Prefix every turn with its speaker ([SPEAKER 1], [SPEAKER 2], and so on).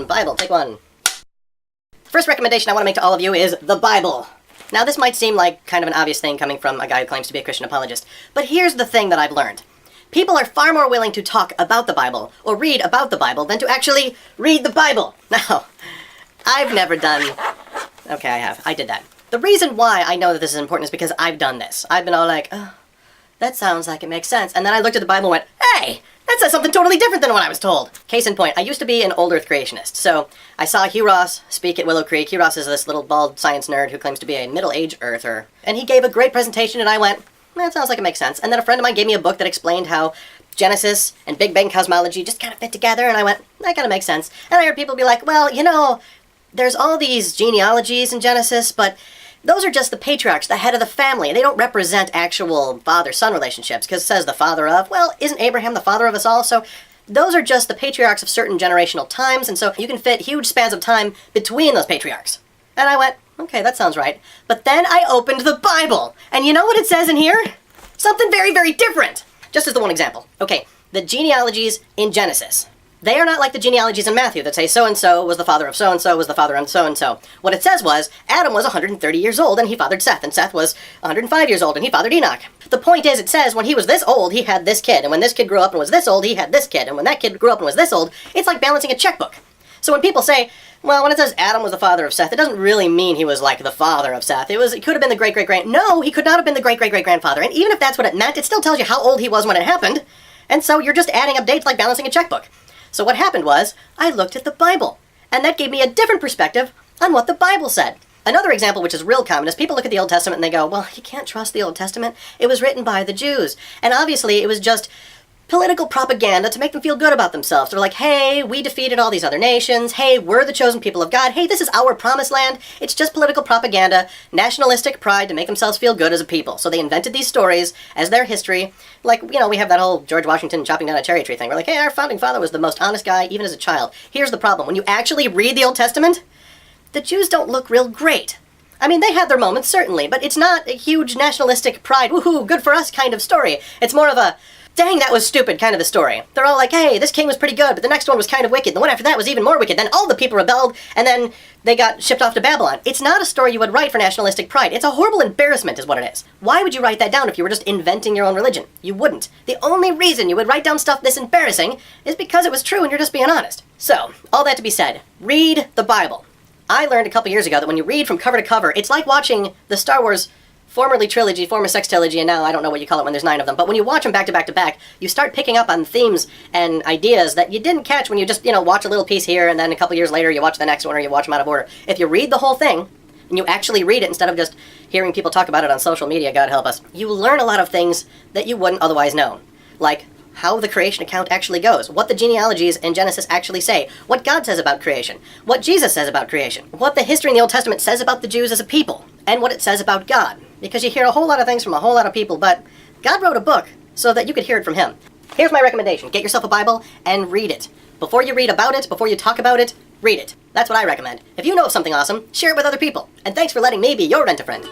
[SPEAKER 1] Bible, take one. First recommendation I want to make to all of you is the Bible. Now this might seem like kind of an obvious thing coming from a guy who claims to be a Christian apologist, but here's the thing that I've learned. People are far more willing to talk about the Bible or read about the Bible than to actually read the Bible. Now, I've never done... Okay, I have. I did that. The reason why I know that this is important is because I've done this. I've been all like, oh, that sounds like it makes sense. And then I looked at the Bible and went, hey, that says something totally different than what I was told. Case in point, I used to be an old Earth creationist. So I saw Hugh Ross speak at Willow Creek. Hugh Ross is this little bald science nerd who claims to be a middle-aged Earther. And he gave a great presentation and I went, that sounds like it makes sense. And then a friend of mine gave me a book that explained how Genesis and Big Bang cosmology just kind of fit together. And I went, that kind of makes sense. And I heard people be like, well, you know, there's all these genealogies in Genesis, but those are just the patriarchs, the head of the family. They don't represent actual father-son relationships, because it says the father of, well, isn't Abraham the father of us all? So those are just the patriarchs of certain generational times, and so you can fit huge spans of time between those patriarchs. And I went, okay, that sounds right. But then I opened the Bible, and you know what it says in here? Something very, very different. Just as the one example. Okay, the genealogies in Genesis. They are not like the genealogies in Matthew that say so-and-so was the father of so-and-so was the father of so-and-so. What it says was, Adam was 130 years old and he fathered Seth, and Seth was 105 years old and he fathered Enoch. The point is, it says when he was this old, he had this kid, and when this kid grew up and was this old, he had this kid, and when that kid grew up and was this old, it's like balancing a checkbook. So when people say, well, when it says Adam was the father of Seth, it doesn't really mean he was like the father of Seth. It could have been the great-great-grand... No, he could not have been the great-great-great-grandfather. And even if that's what it meant, it still tells you how old he was when it happened. And so you're just adding up dates like balancing a checkbook. So what happened was, I looked at the Bible, and that gave me a different perspective on what the Bible said. Another example, which is real common, is people look at the Old Testament and they go, well, you can't trust the Old Testament. It was written by the Jews. And obviously it was just political propaganda to make them feel good about themselves. They're like, hey, we defeated all these other nations. Hey, we're the chosen people of God. Hey, this is our promised land. It's just political propaganda, nationalistic pride to make themselves feel good as a people. So they invented these stories as their history. Like, you know, we have that whole George Washington chopping down a cherry tree thing. We're like, hey, our founding father was the most honest guy, even as a child. Here's the problem. When you actually read the Old Testament, the Jews don't look real great. I mean, they had their moments, certainly, but it's not a huge nationalistic pride, woohoo, good for us kind of story. It's more of a, dang, that was stupid kind of a story. They're all like, hey, this king was pretty good, but the next one was kind of wicked. The one after that was even more wicked. Then all the people rebelled, and then they got shipped off to Babylon. It's not a story you would write for nationalistic pride. It's a horrible embarrassment is what it is. Why would you write that down if you were just inventing your own religion? You wouldn't. The only reason you would write down stuff this embarrassing is because it was true and you're just being honest. So, all that to be said, read the Bible. I learned a couple years ago that when you read from cover to cover, it's like watching the Star Wars formerly trilogy, former sextilogy, and now I don't know what you call it when there's 9 of them, but when you watch them back to back to back, you start picking up on themes and ideas that you didn't catch when you just, watch a little piece here, and then a couple years later you watch the next one, or you watch them out of order. If you read the whole thing, and you actually read it instead of just hearing people talk about it on social media, God help us, you learn a lot of things that you wouldn't otherwise know. Like how the creation account actually goes, what the genealogies in Genesis actually say, what God says about creation, what Jesus says about creation, what the history in the Old Testament says about the Jews as a people, and what it says about God. Because you hear a whole lot of things from a whole lot of people, but God wrote a book so that you could hear it from him. Here's my recommendation. Get yourself a Bible and read it. Before you read about it, before you talk about it, read it. That's what I recommend. If you know of something awesome, share it with other people. And thanks for letting me be your rent-a-friend.